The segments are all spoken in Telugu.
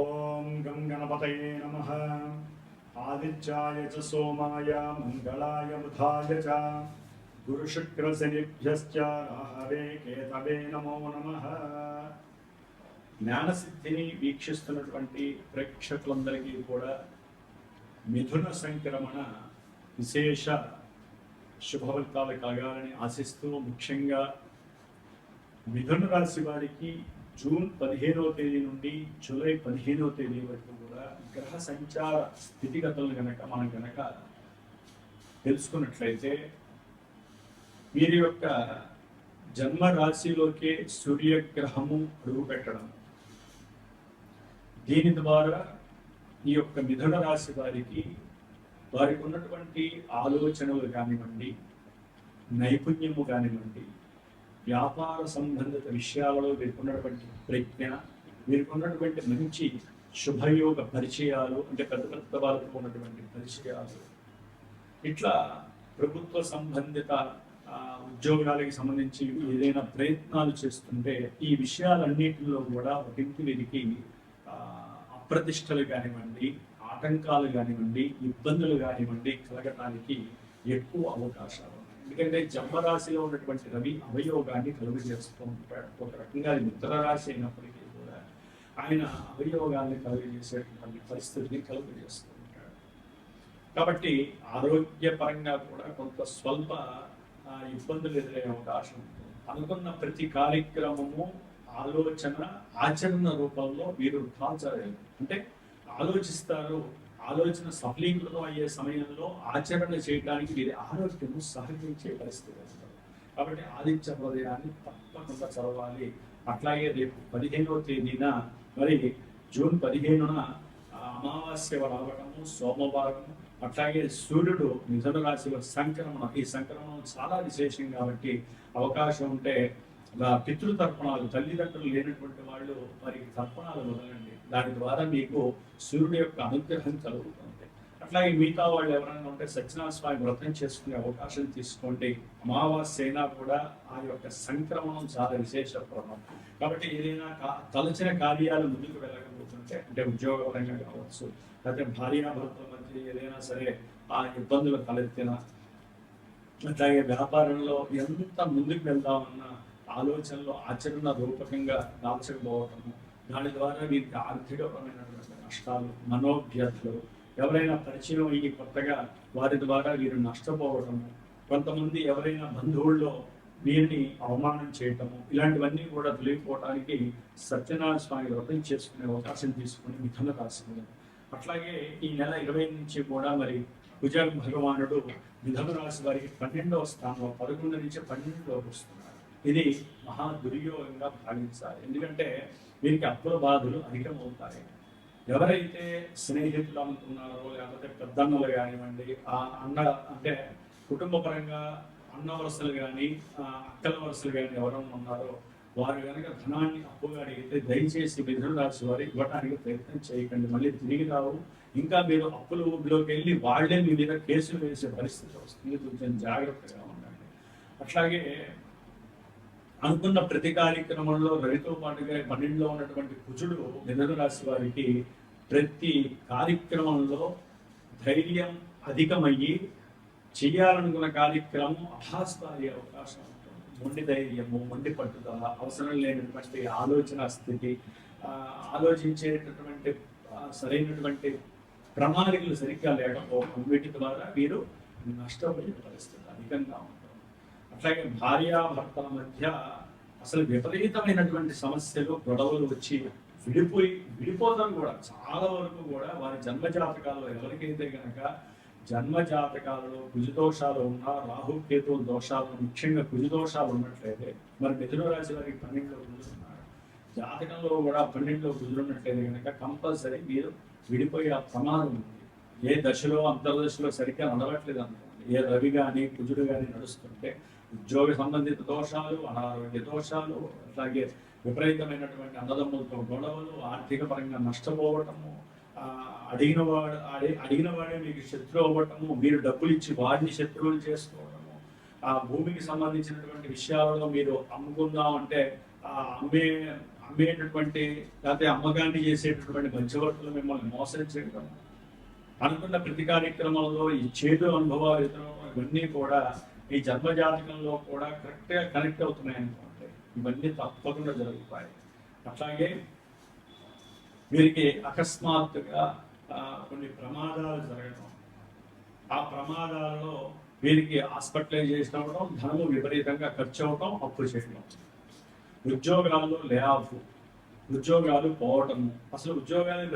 ఓం గం గణపతయే నమః. ఆదిత్యాయ చ సోమాయ మంగళాయ బుధాయ చ గురుశుక్రశనిభ్యశ్చ రాహవే కేతవే నమో నమః. జ్ఞానసిద్ధిని వీక్షిస్తున్నటువంటి ప్రేక్షకులందరికీ కూడా మిథున సంక్రమణ విశేష శుభఫలితాలు కలగాలని ఆశిస్తూ, ముఖ్యంగా మిథున రాశి వారికి జూన్ 15వ తేదీ నుండి జూలై 15వ తేదీ వరకు కూడా గ్రహ సంచార స్థితిగతులను మనం గనక తెలుసుకున్నట్లయితే, వీరి యొక్క జన్మ రాశిలోకే సూర్యగ్రహము అడుగు పెట్టడం, దీని ద్వారా ఈ యొక్క మిథున రాశి వారికి ఉన్నటువంటి ఆలోచనలు కానివ్వండి, నైపుణ్యము కానివ్వండి, వ్యాపార సంబంధిత విషయాలలో వీరుకున్నటువంటి ప్రజ్ఞ, వీరుకున్నటువంటి మంచి శుభయోగ పరిచయాలు, అంటే పెద్ద పెద్ద వాళ్ళతో ఉన్నటువంటి పరిచయాలు, ఇట్లా ప్రభుత్వ సంబంధిత ఉద్యోగాలకు సంబంధించి ఏదైనా ప్రయత్నాలు చేస్తుంటే ఈ విషయాలన్నింటిలో కూడా ఒకంటి వీరికి అప్రతిష్టలు కానివ్వండి, ఆటంకాలు కానివ్వండి, ఇబ్బందులు కానివ్వండి కలగటానికి ఎక్కువ అవకాశాలు. ఎందుకంటే జన్మరాశిలో ఉన్నటువంటి రవి అవయోగాన్ని కలుగు చేస్తూ ఉంటాడు. ఒక రకంగా అది మిత్ర రాశి అయినప్పటికీ కూడా ఆయన అవయోగాన్ని కలుగు చేసేటువంటి పరిస్థితిని కలుగు చేస్తూ ఉంటాడు. కాబట్టి ఆరోగ్యపరంగా కూడా కొంత స్వల్ప ఇబ్బందులు ఎదురయ్యే అవకాశం ఉంటుంది. అనుకున్న ప్రతి కార్యక్రమము ఆలోచన ఆచరణ రూపంలో వీరు కాల్చలేరు. అంటే ఆలోచిస్తారు, ఆలోచన సఫలీకృతం అయ్యే సమయంలో ఆచరణ చేయడానికి వీరి ఆరోగ్యము సహకరించే పరిస్థితి వస్తుంది. కాబట్టి ఆదిత్య హృదయాన్ని తప్పకుండా చదవాలి. అట్లాగే రేపు 15వ తేదీన, మరి జూన్ 15న అమావాస్య రావడము, సోమవారము, అట్లాగే సూర్యుడు మిథున రాశిలో సంక్రమణం. ఈ సంక్రమణం చాలా విశేషం కాబట్టి అవకాశం ఉంటే పితృతర్పణాలు, తల్లిదండ్రులు లేనటువంటి వాళ్ళు మరి తర్పణాలు మొదలండి. దాని ద్వారా మీకు సూర్యుడి యొక్క అనుగ్రహం కలుగుతుంది. అట్లాగే మిగతా వాళ్ళు ఎవరైనా ఉంటే సత్యనారాయణ స్వామి వ్రతం చేసుకునే అవకాశం తీసుకోండి. అమావాస్య అయినా కూడా ఆ యొక్క సంక్రమణం చాలా విశేషప్రదం. కాబట్టి ఏదైనా తలచిన కార్యాలు ముందుకు వెళ్ళకపోతుంటే, అంటే ఉద్యోగపరంగా కావచ్చు, లేకపోతే భార్యాభర్తల మధ్య ఏదైనా సరే ఆ ఇబ్బందులు తలెత్తిన, అట్లాగే వ్యాపారంలో ఎంత ముందుకు వెళ్దామన్నా ఆలోచనలో ఆచరణ రూపకంగా దాల్చకపోవటము, దాని ద్వారా వీరికి ఆర్థికపరమైనటువంటి నష్టాలు, మనోభ్యర్థులు, ఎవరైనా పరిచయం అయ్యి కొత్తగా వారి ద్వారా వీరు నష్టపోవటము, కొంతమంది ఎవరైనా బంధువుల్లో వీరిని అవమానం చేయటము, ఇలాంటివన్నీ కూడా తొలగిపోవడానికి సత్యనారాయణ స్వామి వ్రతం చేసుకునే అవకాశం తీసుకుని మిథున రాశి. అట్లాగే ఈ నెల 20 నుంచి కూడా మరి కుజ భగవానుడు మిథున రాశి వారికి 12వ స్థానంలో 11 నుంచి 12లోకి వస్తున్నాడు. ఇది మహా దుర్యోగంగా భావించాలి. ఎందుకంటే వీరికి అప్పుల బాధలు అధికమవుతాయి. ఎవరైతే స్నేహితులు అనుకున్నారో, లేకపోతే పెద్దన్నలు కానివ్వండి, ఆ అన్న అంటే కుటుంబ పరంగా అన్న వరుసలు కానీ అక్కల వరుసలు కానీ ఎవరైనా ఉన్నారో వారు కనుక ధనాన్ని అప్పుగా అడిగితే దయచేసి మిథున రాశి వారు ఇవ్వడానికి ప్రయత్నం చేయకండి. మళ్ళీ తిరిగి రావు. ఇంకా మీరు అప్పుల ఊబిలోకి వెళ్ళి వాళ్లే మీ మీద కేసులు వేసే పరిస్థితి వస్తుంది. కొంచెం జాగ్రత్తగా ఉండండి. అట్లాగే అనుకున్న ప్రతి కార్యక్రమంలో రవితో పాటుగా 12లో ఉన్నటువంటి కుజుడు మిథున రాశి వారికి ప్రతి కార్యక్రమంలో ధైర్యం అధికమయ్యి చేయాలనుకున్న కార్యక్రమం అభాస్పారే అవకాశం ఉంటుంది. మొండి ధైర్యము, మొండి పట్టుదల, అవసరం లేనటువంటి ఆలోచన స్థితి, ఆలోచించేటటువంటి సరైనటువంటి ప్రణాళికలు సరిగ్గా లేకపోవడం, వీటి ద్వారా వీరు నష్టపోయే పరిస్థితి అధికంగా ఉంటుంది. అట్లాగే భార్యాభర్తల మధ్య అసలు విపరీతమైనటువంటి సమస్యలు, గొడవలు వచ్చి విడిపోతాం కూడా చాలా వరకు కూడా వారి జన్మజాతకాలలో ఎవరికైతే కనుక జన్మజాతకాలలో కుజదోషాలు ఉన్నా, రాహుకేతువుల దోషాలు, ముఖ్యంగా కుజదోషాలు ఉన్నట్లయితే, మరి మిథున రాశి వారికి 12లో కుజున్నాడు, జాతకంలో కూడా 12లో కుజున్నట్లయితే కనుక కంపల్సరీ మీరు విడిపోయే ప్రమాదం ఉంది. ఏ దశలో అంతర్దశలో సరిగ్గా నడవట్లేదు అనుకోండి, ఏ రవి కానీ కుజుడు కానీ నడుస్తుంటే ఉద్యోగ సంబంధిత దోషాలు, అనారోగ్య దోషాలు, అట్లాగే విపరీతమైనటువంటి అన్నదమ్ములతో గొడవలు, ఆర్థిక పరంగా నష్టపోవటము, అడిగిన వాడే మీకు శత్రువు అవ్వటము, మీరు డబ్బులు ఇచ్చి వాడిని శత్రువులు చేసుకోవడము, ఆ భూమికి సంబంధించినటువంటి విషయాలలో మీరు అమ్ముకుందామంటే అమ్మే అమ్మేటటువంటి లేకపోతే అమ్మకాన్ని చేసేటటువంటి మధ్యవర్తులు మిమ్మల్ని మోసం చేయడం, అనుకున్న ప్రతి కార్యక్రమంలో ఈ చేదు అనుభవాలు ఎదురవడం, ఇవన్నీ కూడా ఈ జన్మజాతకంలో కూడా కరెక్ట్గా కనెక్ట్ అవుతున్నాయి అనుకోండి. ఇవన్నీ తప్పకుండా జరుగుతాయి. అట్లాగే వీరికి అకస్మాత్తుగా కొన్ని ప్రమాదాలు జరగడం, ఆ ప్రమాదాలలో వీరికి హాస్పిటలైజేషన్ అవ్వడం, ధనము విపరీతంగా ఖర్చు అవ్వడం, అప్పు చేయడం, ఉద్యోగాల్లో లే ఆఫ్, ఉద్యోగాలు పోవటము. అసలు ఉద్యోగాన్ని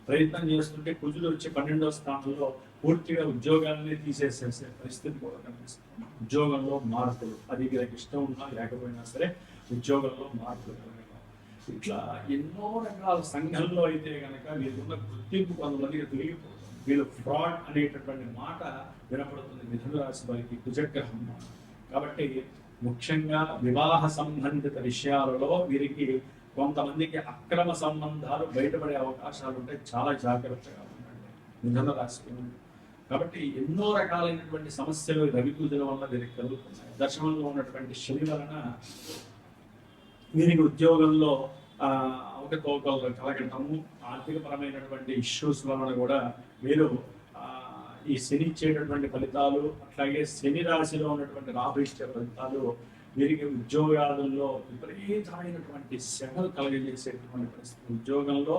ప్రయత్నం చేస్తుంటే కుజుడు వచ్చి 12వ స్థానంలో పూర్తిగా ఉద్యోగాన్ని తీసేసేసే పరిస్థితి కూడా కనిపిస్తుంది. ఉద్యోగంలో మార్పులు, అది వీళ్ళకి ఇష్టం ఉన్నా లేకపోయినా సరే ఉద్యోగంలో మార్పులు కలగడం. ఇట్లా ఎన్నో రకాల సంఘంలో అయితే కనుక వీళ్ళకున్న గుర్తింపు కొంతమందికి తిరిగిపోతుంది. వీళ్ళు ఫ్రాడ్ అనేటటువంటి మాట వినపడుతుంది మిథున రాశి వారికి కుజగ్రహం. కాబట్టి ముఖ్యంగా వివాహ సంబంధిత విషయాలలో వీరికి కొంతమందికి అక్రమ సంబంధాలు బయటపడే అవకాశాలు ఉంటాయి. చాలా జాగ్రత్తగా ఉండండి మిథున రాశి. కాబట్టి ఎన్నో రకాలైనటువంటి సమస్యలు రవి కుజుల వల్ల వీరికి కలుగుతున్నాయి. దశమంలో ఉన్నటువంటి శని వలన వీరికి ఉద్యోగంలో అవకతవకలు కలగటము, ఆర్థిక పరమైనటువంటి ఇష్యూస్ వలన కూడా వీరు ఈ శని ఇచ్చేటటువంటి ఫలితాలు, అట్లాగే శని రాశిలో ఉన్నటువంటి రాహు ఇచ్చే ఫలితాలు వీరికి ఉద్యోగాలలో విపరీతమైనటువంటి శ్రమలు కలగజేసేటటువంటి పరిస్థితి. ఉద్యోగంలో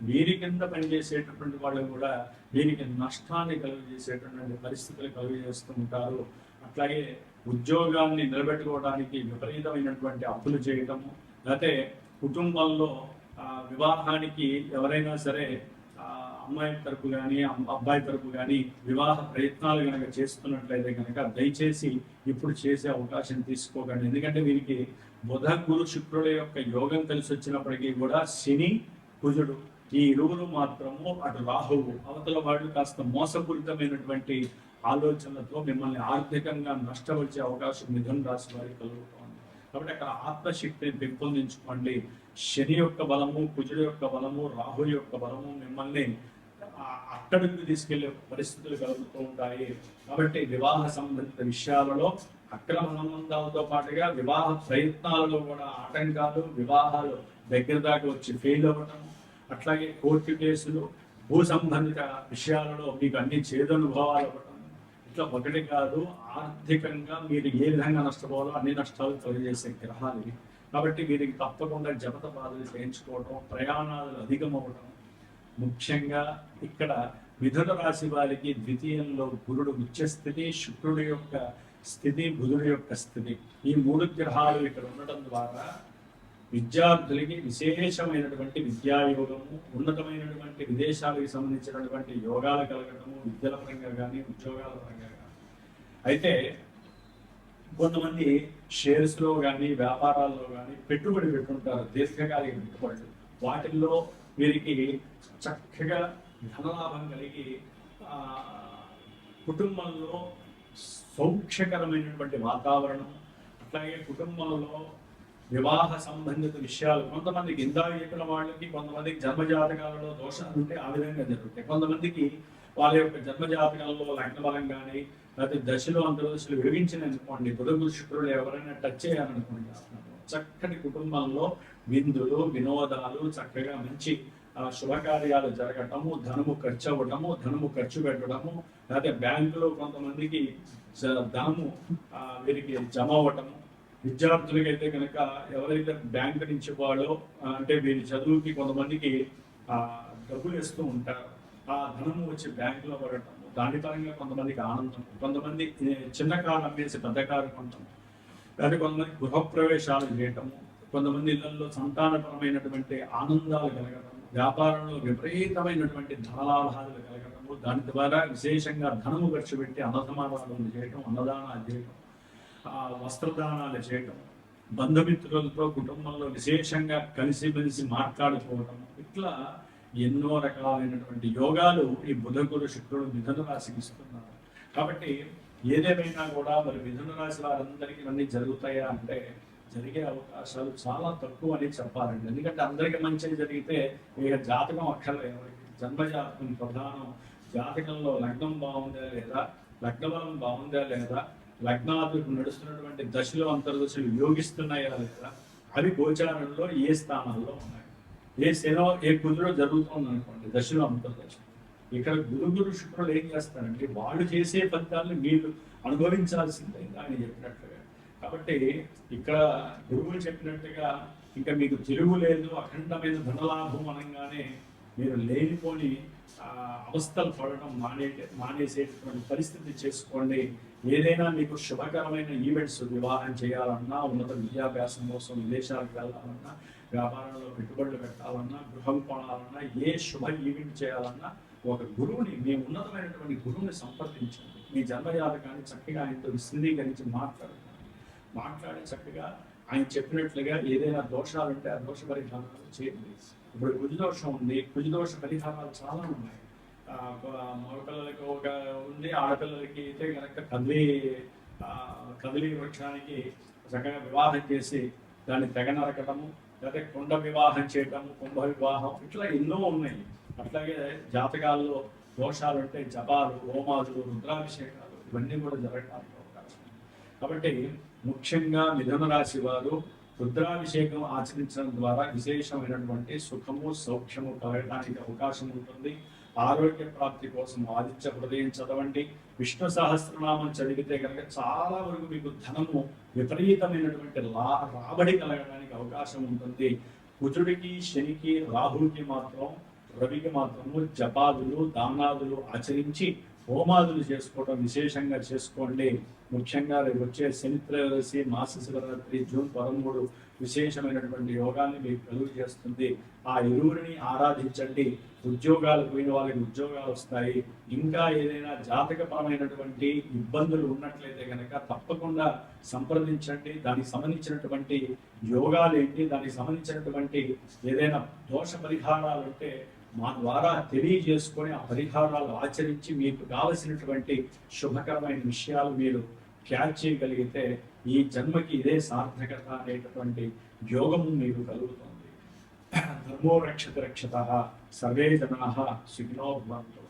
వీరి కింద పనిచేసేటటువంటి వాళ్ళు కూడా వీరికి నష్టాన్ని కలుగజేసేటటువంటి పరిస్థితులు కలుగజేస్తూ ఉంటారు. అట్లాగే ఉద్యోగాన్ని నిలబెట్టుకోవడానికి విపరీతమైనటువంటి అప్పులు చేయటము, లేకపోతే కుటుంబంలో వివాహానికి ఎవరైనా సరే అమ్మాయి తరపు కానీ అబ్బాయి తరపు కానీ వివాహ ప్రయత్నాలు కనుక చేస్తున్నట్లయితే కనుక దయచేసి ఇప్పుడు చేసే అవకాశం తీసుకోకండి. ఎందుకంటే వీరికి బుధ గురు శుక్రుల యొక్క యోగం కలిసి వచ్చినప్పటికీ కూడా శని కుజుడు ఈ ఇరువురు మాత్రము, అటు రాహువు అవతల వాళ్ళు కాస్త మోసపూరితమైనటువంటి ఆలోచనలతో మిమ్మల్ని ఆర్థికంగా నష్టపరిచే అవకాశం మిథున రాశి వారికి కలుగుతుంది. కాబట్టి అక్కడ ఆత్మశక్తిని పెంపొందించుకోండి. శని యొక్క బలము, కుజుడు యొక్క బలము, రాహు యొక్క బలము మిమ్మల్ని అక్కడికి తీసుకెళ్లే పరిస్థితులు కలుగుతూ ఉంటాయి. కాబట్టి వివాహ సంబంధిత విషయాలలో అక్రమ సంబంధాలతో పాటుగా వివాహ ప్రయత్నాలలో కూడా ఆటంకాలు, వివాహాలు దగ్గర దాకా వచ్చి ఫెయిల్ అవ్వటం, అట్లాగే కోర్టు కేసులు, భూ సంబంధిత విషయాలలో మీకు అన్ని చేదనుభవాలు అవ్వటం, ఇట్లా ఒకటి కాదు ఆర్థికంగా మీరు ఏ విధంగా నష్టపోవాలో అన్ని నష్టాలు కలిగజేసే గ్రహాలు. కాబట్టి వీరికి తప్పకుండా జపత బాధలు చేయించుకోవటం, ప్రయాణాలు అధికమవటం. ముఖ్యంగా ఇక్కడ మిథున రాశి వారికి ద్వితీయంలో గురుడు ఉచ్చస్థితి, శుక్రుడి యొక్క స్థితి, బుధుడి యొక్క స్థితి, ఈ 3 గ్రహాలు ఇక్కడ ఉండటం ద్వారా విద్యార్థులకి విశేషమైనటువంటి విద్యాయోగము, ఉన్నతమైనటువంటి విదేశాలకు సంబంధించినటువంటి యోగాలు కలగటము, విద్యల పరంగా కానీ ఉద్యోగాల పరంగా కానీ. అయితే కొంతమంది షేర్స్లో కానీ వ్యాపారాల్లో కానీ పెట్టుబడి పెట్టుంటారు, దీర్ఘకాలిక పెట్టుబడులు. వాటిల్లో వీరికి చక్కగా ధనలాభం కలిగి కుటుంబంలో సౌఖ్యకరమైనటువంటి వాతావరణం, అట్లాగే కుటుంబంలో వివాహ సంబంధిత విషయాలు కొంతమందికి ఇందాక చెప్పిన వాళ్ళకి, కొంతమందికి జన్మజాతకాలలో దోషాలు ఉంటే ఆ విధంగా జరుగుతాయి. కొంతమందికి వాళ్ళ యొక్క జన్మజాతకాలలో లగ్న బలం కానీ లేకపోతే దశలు అంతర్దశలు విడిగించిన అనుకోండి, బుధ శుక్రుడు ఎవరైనా టచ్ చేయాలనుకోండి, చక్కటి కుటుంబంలో విందులు వినోదాలు, చక్కగా మంచి శుభకార్యాలు జరగటము, ధనము ఖర్చు అవ్వటము, ధనము ఖర్చు పెట్టడము, లేకపోతే బ్యాంకులో కొంతమందికి ధనము వీరికి జమ అవ్వటము. విద్యార్థులకైతే కనుక ఎవరైతే బ్యాంకు నుంచి వాళ్ళో అంటే వీరి చదువుకి కొంతమందికి డబ్బులు ఇస్తూ ఉంటారు, ఆ ధనము వచ్చి బ్యాంకులో పడటం, దాని పరంగా కొంతమందికి ఆనందం, కొంతమంది చిన్న కారు అమ్మేసి పెద్ద కారు కొనటం, లేకపోతే కొంతమంది గృహప్రవేశాలు చేయటము, కొంతమంది ఇళ్లలో సంతానపరమైనటువంటి ఆనందాలు కలగటం, వ్యాపారంలో విపరీతమైనటువంటి ధనలాభాలు కలగటము, దాని ద్వారా విశేషంగా ధనము ఖర్చు పెట్టి అన్నసమానాలు చేయటం, అన్నదానాలు చేయటం, వస్త్రదానాలు చేయటం, బంధుమిత్రులతో కుటుంబంలో విశేషంగా కలిసిమెలిసి మాట్లాడుకోవటం, ఇట్లా ఎన్నో రకాలైనటువంటి యోగాలు ఈ బుధ గురు శుక్రుడు మిథున రాశికి ఇస్తున్నారు. కాబట్టి ఏదేమైనా కూడా మరి మిథున రాశి వారందరికీ ఇవన్నీ జరుగుతాయా అంటే జరిగే అవకాశాలు చాలా తక్కువ అని చెప్పాలండి. ఎందుకంటే అందరికీ మంచిగా జరిగితే ఇక జాతకం అక్కర్లేదు, జన్మజాతకం ప్రధానం. జాతకంలో లగ్నం బాగుందా లేదా, లగ్నబలం బాగుందా లేదా, లగ్నాలకు నడుస్తున్నటువంటి దశలు అంతర్దశలు యోగిస్తున్నాయా లేదా, అవి గోచారంలో ఏ స్థానాల్లో ఉన్నాయి. ఏ శనో ఏ కుదురో జరుగుతుంది అనుకోండి, దశలో అంతర్దశ. ఇక్కడ గురు శుక్రులు ఏం చేస్తారంటే వాళ్ళు చేసే ఫలితాలను మీరు అనుభవించాల్సిందే ఆయన చెప్పినట్లుగా. కాబట్టి ఇక్కడ గురువులు చెప్పినట్టుగా ఇంకా మీకు తిరుగు లేదు, అఖండమైన ధనలాభం అనగానే మీరు లేనిపోని అవస్థలు పడడం మానేసేటటువంటి పరిస్థితి చేసుకోండి. ఏదైనా మీకు శుభకరమైన ఈవెంట్స్, వివాహం చేయాలన్నా, ఉన్నత విద్యాభ్యాసం కోసం విదేశాలకు వెళ్ళాలన్నా, వ్యాపారంలో పెట్టుబడులు పెట్టాలన్నా, గృహం కొనాలన్నా, ఏ శుభ ఈవెంట్ చేయాలన్నా ఒక గురువుని, మీ ఉన్నతమైనటువంటి గురువుని సంప్రదించండి. మీ జన్మజాతకాన్ని చక్కగా ఆయనతో విశదీకరించి మాట్లాడి చక్కగా ఆయన చెప్పినట్లుగా ఏదైనా దోషాలు ఉంటే ఆ దోష పరిహారాలు చేయండి. ఇప్పుడు కుజదోషం ఉంది, కుజదోష పరిహారాలు చాలా ఉన్నాయి. మగపిల్లలకి ఒక ఉంది, ఆడపిల్లలకి అయితే కనుక కదిలి వృక్షానికి చక్కగా వివాహం చేసి దాన్ని తెగ నరకటము, లేకపోతే కుండ వివాహం చేయటము, కుంభ వివాహం, ఇట్లా ఎన్నో ఉన్నాయి. అట్లాగే జాతకాల్లో దోషాలు ఉంటే జపాలు, హోమాలు, రుద్రాభిషేకాలు ఇవన్నీ కూడా జరగడానికి అవకాశం. కాబట్టి ముఖ్యంగా మిథున రాశి వారు రుద్రాభిషేకం ఆచరించడం ద్వారా విశేషమైనటువంటి సుఖము, సౌఖ్యము కలగడానికి అవకాశం ఉంటుంది. ఆరోగ్య ప్రాప్తి కోసం ఆదిత్య హృదయం చదవండి. విష్ణు సహస్రనామం చదివితే కనుక చాలా వరకు మీకు ధనము విపరీతమైనటువంటి రాబడి కలగడానికి అవకాశం ఉంటుంది. కుజుడికి, శనికి, రాహుకి మాత్రం, రవికి మాత్రము జపాదులు, దానాదులు ఆచరించి హోమాదులు చేసుకోవడం విశేషంగా చేసుకోండి. ముఖ్యంగా రేపు వచ్చే శని త్రయోదశి, మాస శివరాత్రి, జూన్ 13 విశేషమైనటువంటి యోగాన్ని మీకు కలుగు చేస్తుంది. ఆ ఇరువురిని ఆరాధించండి. ఉద్యోగాలు పోయిన వాళ్ళకి ఉద్యోగాలు వస్తాయి. ఇంకా ఏదైనా జాతకపరమైనటువంటి ఇబ్బందులు ఉన్నట్లయితే కనుక తప్పకుండా సంప్రదించండి. దానికి సంబంధించినటువంటి యోగాలు ఏంటి, దానికి సంబంధించినటువంటి ఏదైనా దోష పరిహారాలు ఉంటే మా ద్వారా తెలియజేసుకొని ఆ పరిహారాలు ఆచరించి మీకు కావలసినటువంటి శుభకరమైన విషయాలు మీరు క్యాచ్ చేయగలిగితే ఈ జన్మకి ఇదే సార్థకత అనేటటువంటి యోగము మీకు కలుగుతుంది. ధర్మో రక్షత రక్షతః, సర్వే జనాః సుఖినో భవంతు.